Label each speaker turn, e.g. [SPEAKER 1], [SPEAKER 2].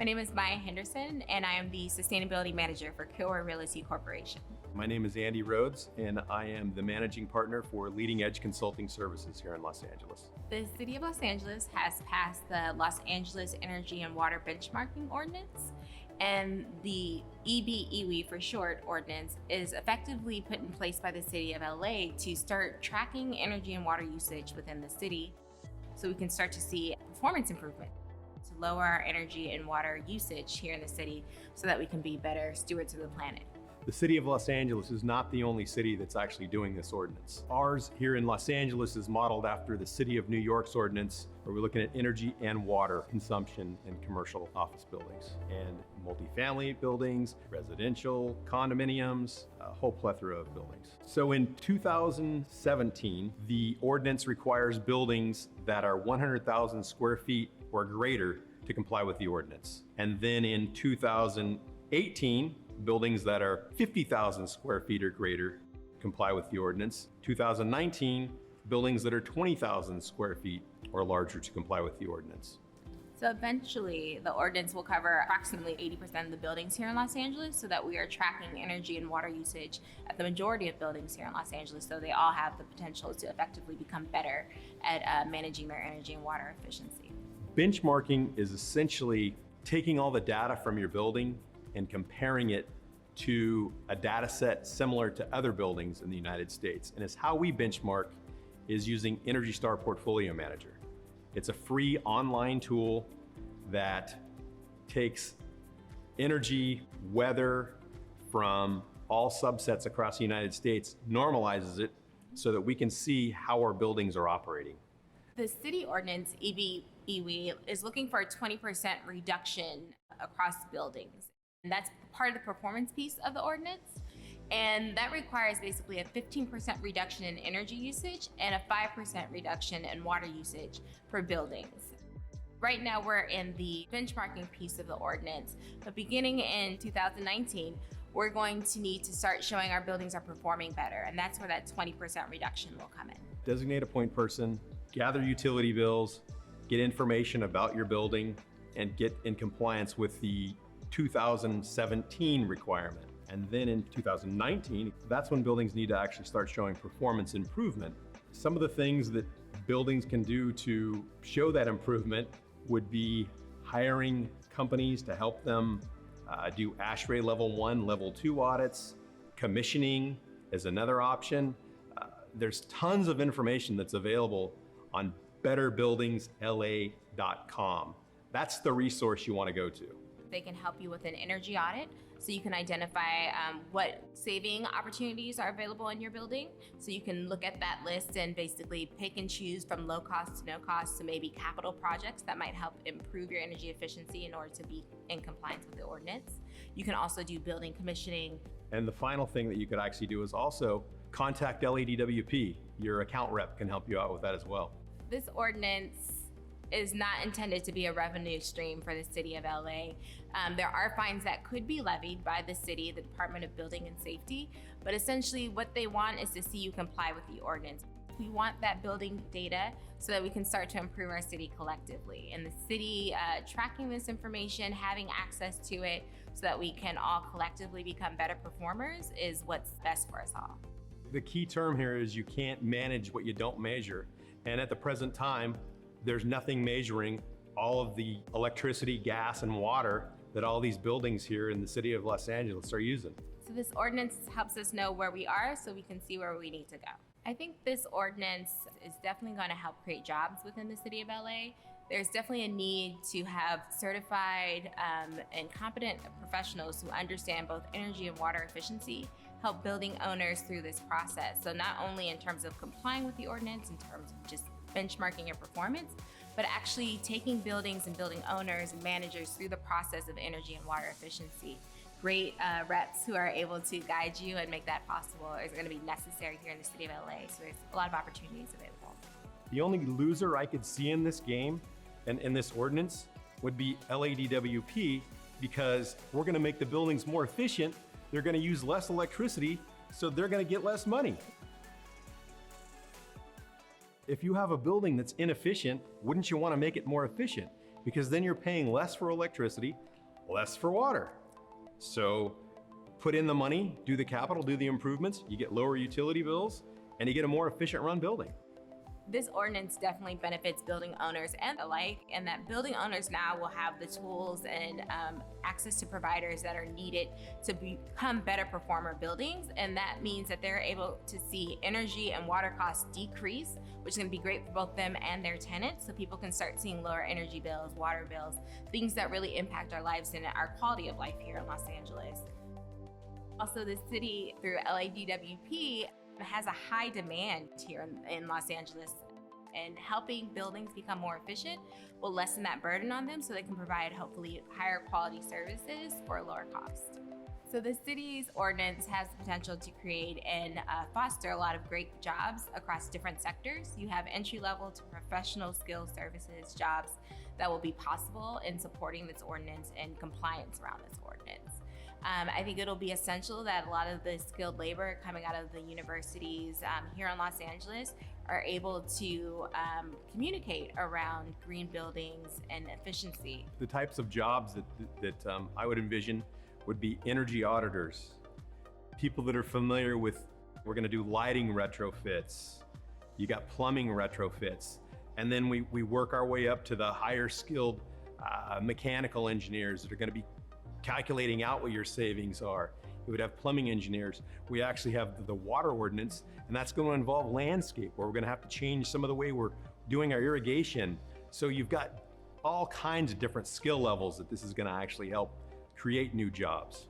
[SPEAKER 1] My name is Maya Henderson, and I am the Sustainability Manager for Kilroy Realty Corporation.
[SPEAKER 2] My name is Andy Rhodes, and I am the Managing Partner for Leading Edge Consulting Services here in Los Angeles.
[SPEAKER 1] The City of Los Angeles has passed the Los Angeles Energy and Water Benchmarking Ordinance, and the EBEW for short ordinance is effectively put in place by the City of LA to start tracking energy and water usage within the city so we can start to see performance improvement to lower our energy and water usage here in the city so that we can be better stewards of the planet.
[SPEAKER 2] The City of Los Angeles is not the only city that's actually doing this ordinance. Ours here in Los Angeles is modeled after the City of New York's ordinance, where we're looking at energy and water consumption in commercial office buildings and multifamily buildings, residential, condominiums, a whole plethora of buildings. So in 2017, the ordinance requires buildings that are 100,000 square feet or greater to comply with the ordinance. And then in 2018, buildings that are 50,000 square feet or greater comply with the ordinance. 2019, buildings that are 20,000 square feet or larger to comply with the ordinance.
[SPEAKER 1] So eventually, the ordinance will cover approximately 80% of the buildings here in Los Angeles so that we are tracking energy and water usage at the majority of buildings here in Los Angeles, so they all have the potential to effectively become better at managing their energy and water efficiency.
[SPEAKER 2] Benchmarking is essentially taking all the data from your building and comparing it to a data set similar to other buildings in the United States. And it's how we benchmark is using Energy Star Portfolio Manager. It's a free online tool that takes energy, weather from all subsets across the United States, normalizes it so that we can see how our buildings are operating.
[SPEAKER 1] The city ordinance, EBEW, is looking for a 20% reduction across buildings. And that's part of the performance piece of the ordinance. And that requires basically a 15% reduction in energy usage and a 5% reduction in water usage for buildings. Right now, we're in the benchmarking piece of the ordinance, but beginning in 2019, we're going to need to start showing our buildings are performing better, and that's where that 20% reduction will come in.
[SPEAKER 2] Designate a point person, gather utility bills, get information about your building, and get in compliance with the 2017 requirement. And then in 2019, that's when buildings need to actually start showing performance improvement. Some of the things that buildings can do to show that improvement would be hiring companies to help them do ASHRAE level 1, level 2 audits. Commissioning is another option. There's tons of information that's available on betterbuildingsla.com. That's the resource you want to go to.
[SPEAKER 1] They can help you with an energy audit, so you can identify what saving opportunities are available in your building. So you can look at that list and basically pick and choose from low cost to no cost to maybe capital projects that might help improve your energy efficiency in order to be in compliance with the ordinance. You can also do building commissioning.
[SPEAKER 2] And the final thing that you could actually do is also contact LADWP. Your account rep can help you out with that as well.
[SPEAKER 1] This ordinance is not intended to be a revenue stream for the City of LA. There are fines that could be levied by the city, the Department of Building and Safety, but essentially what they want is to see you comply with the ordinance. We want that building data so that we can start to improve our city collectively. And the city tracking this information, having access to it so that we can all collectively become better performers is what's best for us all.
[SPEAKER 2] The key term here is you can't manage what you don't measure. And at the present time, there's nothing measuring all of the electricity, gas, and water that all these buildings here in the City of Los Angeles are using.
[SPEAKER 1] So this ordinance helps us know where we are so we can see where we need to go. I think this ordinance is definitely going to help create jobs within the City of LA. There's definitely a need to have certified and competent professionals who understand both energy and water efficiency, help building owners through this process. So not only in terms of complying with the ordinance, in terms of just benchmarking your performance, but actually taking buildings and building owners and managers through the process of energy and water efficiency. Great reps who are able to guide you and make that possible is going to be necessary here in the City of LA. So there's a lot of opportunities available.
[SPEAKER 2] The only loser I could see in this game and in this ordinance would be LADWP, because we're going to make the buildings more efficient. They're going to use less electricity, so they're going to get less money. If you have a building that's inefficient, wouldn't you want to make it more efficient? Because then you're paying less for electricity, less for water. So put in the money, do the capital, do the improvements, you get lower utility bills, and you get a more efficient run building.
[SPEAKER 1] This ordinance definitely benefits building owners and alike, and that building owners now will have the tools and access to providers that are needed to become better performer buildings. And that means that they're able to see energy and water costs decrease, which is going to be great for both them and their tenants. So people can start seeing lower energy bills, water bills, things that really impact our lives and our quality of life here in Los Angeles. Also, the city, through LADWP, has a high demand here in Los Angeles, and helping buildings become more efficient will lessen that burden on them so they can provide hopefully higher quality services for a lower cost. So the city's ordinance has the potential to create and foster a lot of great jobs across different sectors. You have entry-level to professional skill services jobs that will be possible in supporting this ordinance and compliance around this ordinance. I think it'll be essential that a lot of the skilled labor coming out of the universities here in Los Angeles are able to communicate around green buildings and efficiency.
[SPEAKER 2] The types of jobs that I would envision would be energy auditors, people that are familiar with, we're gonna do lighting retrofits, you got plumbing retrofits, and then we work our way up to the higher skilled mechanical engineers that are gonna be calculating out what your savings are. We would have plumbing engineers. We actually have the water ordinance, and that's going to involve landscape, where we're going to have to change some of the way we're doing our irrigation. So you've got all kinds of different skill levels that this is going to actually help create new jobs.